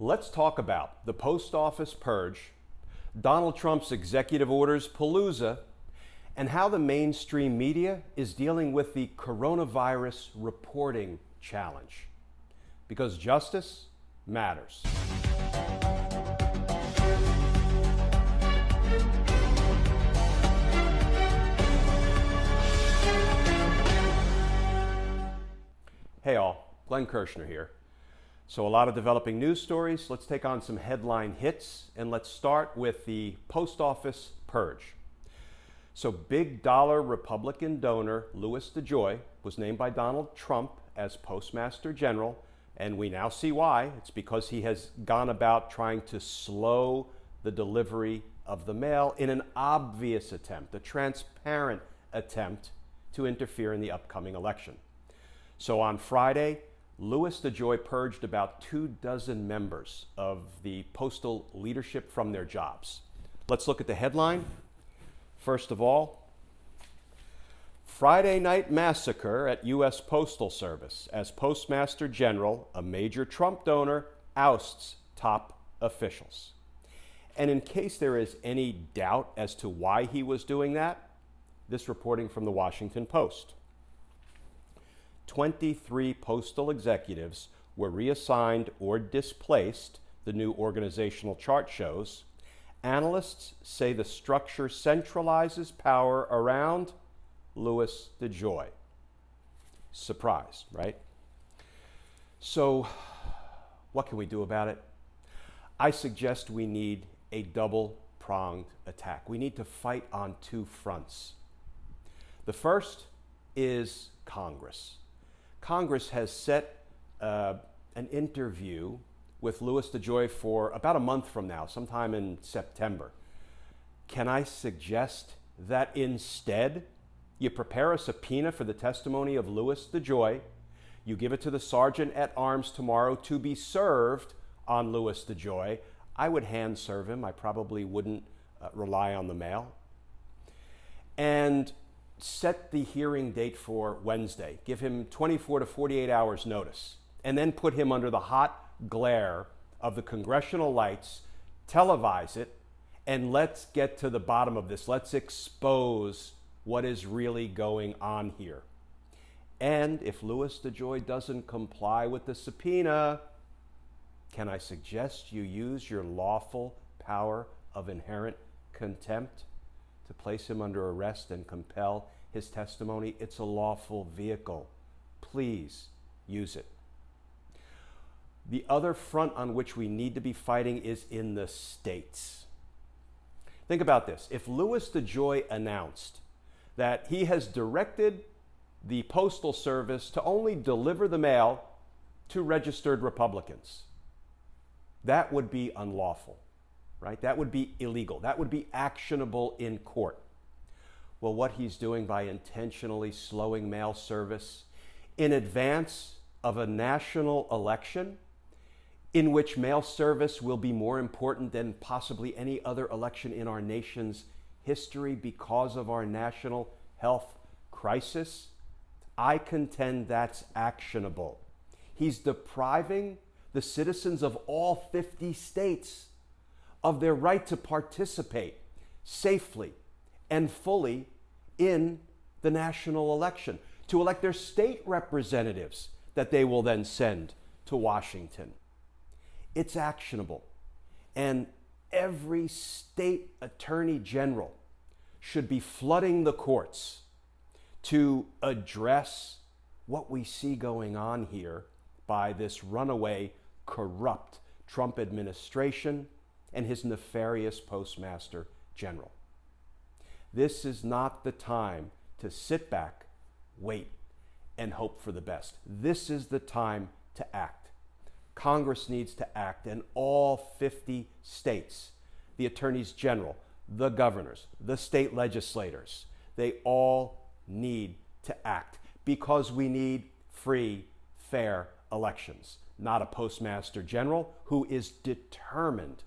Let's talk about the Post Office Purge, Donald Trump's executive orders Palooza, and how the mainstream media is dealing with the coronavirus reporting challenge. Because justice matters. Hey all, Glenn Kirshner here. So a lot of developing news stories. Let's take on some headline hits, and let's start with the Post Office Purge. So big dollar Republican donor Louis DeJoy was named by Donald Trump as Postmaster General, and we now see why. It's because he has gone about trying to slow the delivery of the mail in an obvious attempt, a transparent attempt to interfere in the upcoming election. So on Friday, Louis DeJoy purged about 24 members of the postal leadership from their jobs. Let's look at the headline. First of all, Friday night massacre at US Postal Service as Postmaster General, a major Trump donor, ousts top officials. And in case there is any doubt as to why he was doing that, this reporting from the Washington Post. 23 postal executives were reassigned or displaced, the new organizational chart shows. Analysts say the structure centralizes power around Louis DeJoy. Surprise, right? So what can we do about it? I suggest we need a double-pronged attack. We need to fight on two fronts. The first is Congress. Congress has set an interview with Louis DeJoy for about a month from now, sometime in September. Can I suggest that instead you prepare a subpoena for the testimony of Louis DeJoy, you give it to the Sergeant at Arms tomorrow to be served on Louis DeJoy? I would hand serve him. I probably wouldn't rely on the mail. And set the hearing date for Wednesday. Give him 24 to 48 hours notice, and then put him under the hot glare of the congressional lights, televise it, and let's get to the bottom of this. Let's expose what is really going on here. And if Louis DeJoy doesn't comply with the subpoena, can I suggest you use your lawful power of inherent contempt to place him under arrest and compel his testimony? It's a lawful vehicle. Please use it. The other front on which we need to be fighting is in the states. Think about this. If Louis DeJoy announced that he has directed the Postal Service to only deliver the mail to registered Republicans, that would be unlawful. Right? That would be illegal. That would be actionable in court. Well, what he's doing by intentionally slowing mail service in advance of a national election in which mail service will be more important than possibly any other election in our nation's history because of our national health crisis, I contend that's actionable. He's depriving the citizens of all 50 states of their right to participate safely and fully in the national election, to elect their state representatives that they will then send to Washington. It's actionable. And every state attorney general should be flooding the courts to address what we see going on here by this runaway, corrupt Trump administration and his nefarious Postmaster General. This is not the time to sit back, wait, and hope for the best. This is the time to act. Congress needs to act, and all 50 states, the attorneys general, the governors, the state legislators, they all need to act because we need free, fair elections, not a Postmaster General who is determined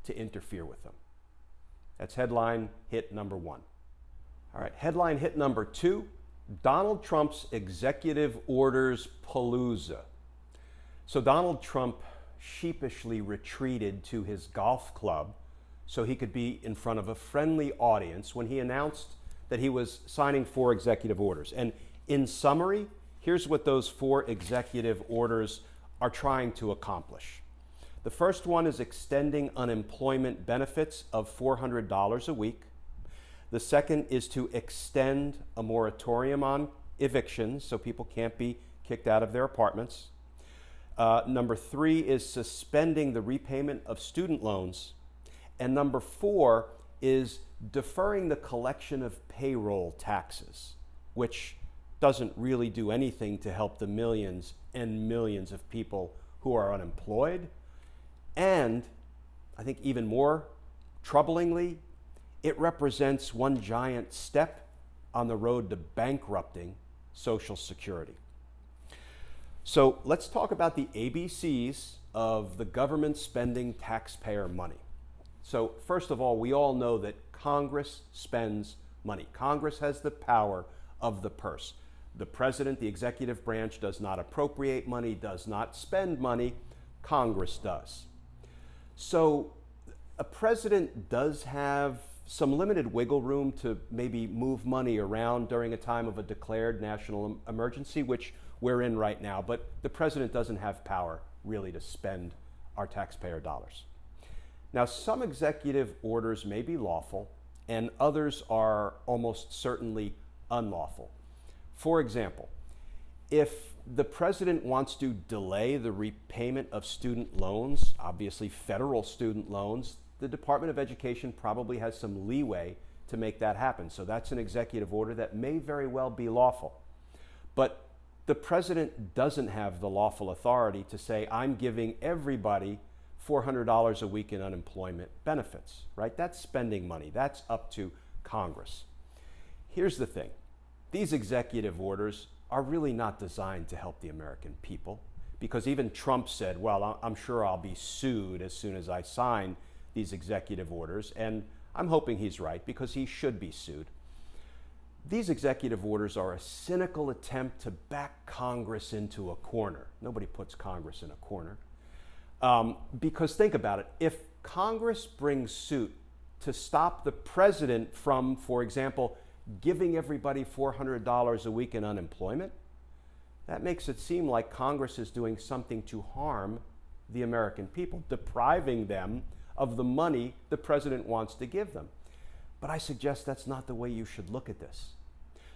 to interfere with them. That's headline hit number one. All right, headline hit number two, Donald Trump's executive orders Palooza. So Donald Trump sheepishly retreated to his golf club so he could be in front of a friendly audience when he announced that he was signing 4 executive orders. And in summary, here's what those 4 executive orders are trying to accomplish. The first one is extending unemployment benefits of $400 a week. The second is to extend a moratorium on evictions so people can't be kicked out of their apartments. Number 3 is suspending the repayment of student loans. And number 4 is deferring the collection of payroll taxes, which doesn't really do anything to help the millions and millions of people who are unemployed. And I think even more troublingly, it represents one giant step on the road to bankrupting Social Security. So let's talk about the ABCs of the government spending taxpayer money. So first of all, we all know that Congress spends money. Congress has the power of the purse. The president, the executive branch, does not appropriate money, does not spend money. Congress does. So a president does have some limited wiggle room to maybe move money around during a time of a declared national emergency, which we're in right now, but the president doesn't have power really to spend our taxpayer dollars. Now, some executive orders may be lawful and others are almost certainly unlawful. For example, if the president wants to delay the repayment of student loans, obviously federal student loans, the Department of Education probably has some leeway to make that happen. So that's an executive order that may very well be lawful. But the president doesn't have the lawful authority to say, I'm giving everybody $400 a week in unemployment benefits, right? That's spending money. That's up to Congress. Here's the thing. These executive orders are really not designed to help the American people, because even Trump said, well, I'm sure I'll be sued as soon as I sign these executive orders, and I'm hoping he's right, because he should be sued. These executive orders are a cynical attempt to back Congress into a corner. Nobody puts Congress in a corner. Because think about it, if Congress brings suit to stop the president from, for example, giving everybody $400 a week in unemployment, that makes it seem like Congress is doing something to harm the American people, depriving them of the money the president wants to give them. But I suggest that's not the way you should look at this.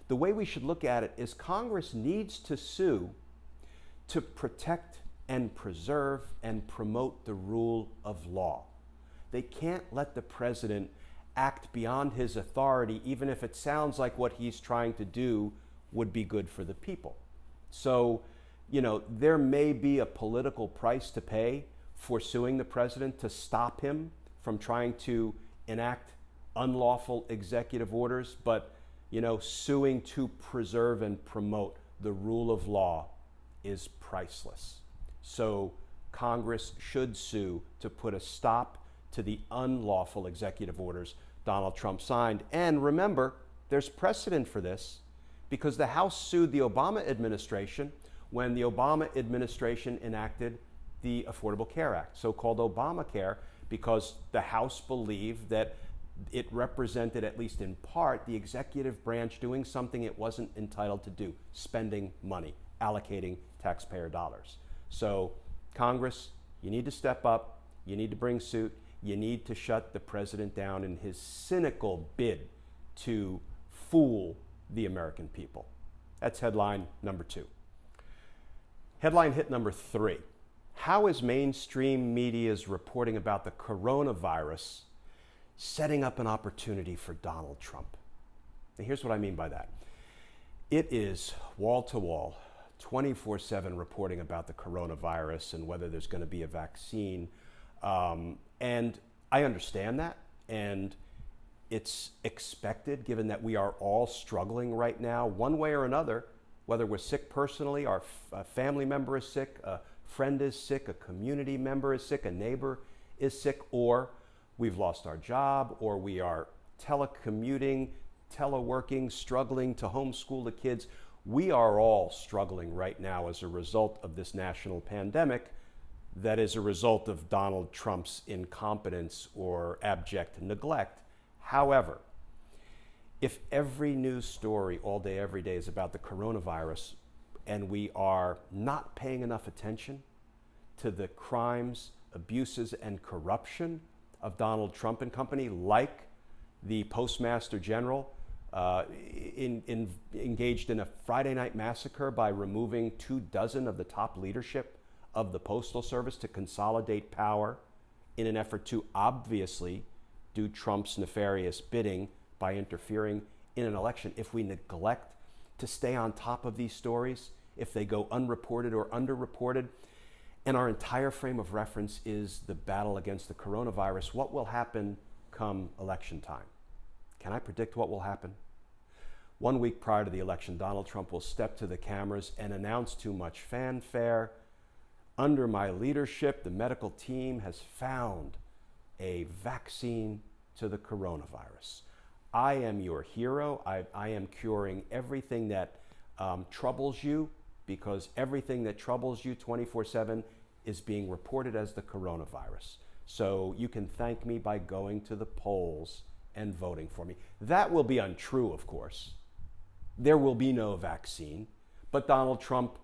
The way we should look at it is Congress needs to sue to protect and preserve and promote the rule of law. They can't let the president act beyond his authority, even if it sounds like what he's trying to do would be good for the people. So, there may be a political price to pay for suing the president to stop him from trying to enact unlawful executive orders, but, suing to preserve and promote the rule of law is priceless. So Congress should sue to put a stop to the unlawful executive orders Donald Trump signed. And remember, there's precedent for this, because the House sued the Obama administration when the Obama administration enacted the Affordable Care Act, so-called Obamacare, because the House believed that it represented, at least in part, the executive branch doing something it wasn't entitled to do, spending money, allocating taxpayer dollars. So Congress, you need to step up, you need to bring suit, you need to shut the president down in his cynical bid to fool the American people. That's headline number 2. Headline hit number 3. How is mainstream media's reporting about the coronavirus setting up an opportunity for Donald Trump? And here's what I mean by that. It is wall-to-wall, 24/7 reporting about the coronavirus and whether there's going to be a vaccine. And I understand that, and it's expected, given that we are all struggling right now, one way or another, whether we're sick personally, our family member is sick, a friend is sick, a community member is sick, a neighbor is sick, or we've lost our job, or we are telecommuting, teleworking, struggling to homeschool the kids. We are all struggling right now as a result of this national pandemic. that is a result of Donald Trump's incompetence or abject neglect. However, if every news story all day, every day is about the coronavirus, and we are not paying enough attention to the crimes, abuses, and corruption of Donald Trump and company, like the Postmaster General engaged in a Friday night massacre by removing 24 of the top leadership of the Postal Service to consolidate power in an effort to obviously do Trump's nefarious bidding by interfering in an election. If we neglect to stay on top of these stories, if they go unreported or underreported, and our entire frame of reference is the battle against the coronavirus, what will happen come election time? Can I predict what will happen? 1 week prior to the election, Donald Trump will step to the cameras and announce too much fanfare. Under my leadership, the medical team has found a vaccine to the coronavirus. I am your hero. I am curing everything that troubles you, because everything that troubles you 24/7 is being reported as the coronavirus. So you can thank me by going to the polls and voting for me. That will be untrue, of course. There will be no vaccine, but Donald Trump,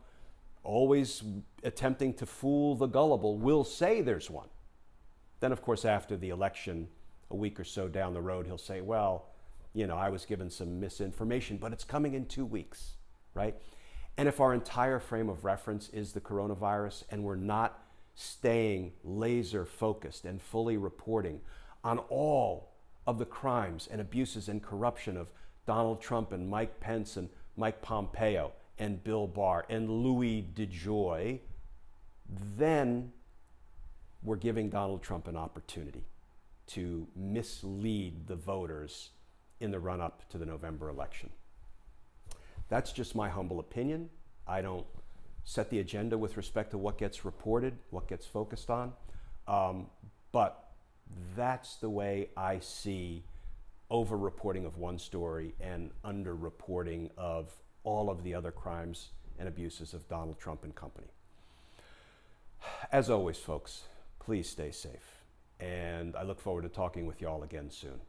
always attempting to fool the gullible, will say there's one. Then, of course, after the election, a week or so down the road, he'll say, well, I was given some misinformation, but it's coming in 2 weeks, right? And if our entire frame of reference is the coronavirus, and we're not staying laser focused and fully reporting on all of the crimes and abuses and corruption of Donald Trump and Mike Pence and Mike Pompeo and Bill Barr and Louis DeJoy, then we're giving Donald Trump an opportunity to mislead the voters in the run-up to the November election. That's just my humble opinion. I don't set the agenda with respect to what gets reported, what gets focused on, but that's the way I see over-reporting of one story and under-reporting of all of the other crimes and abuses of Donald Trump and company. As always, folks, please stay safe, and I look forward to talking with y'all again soon.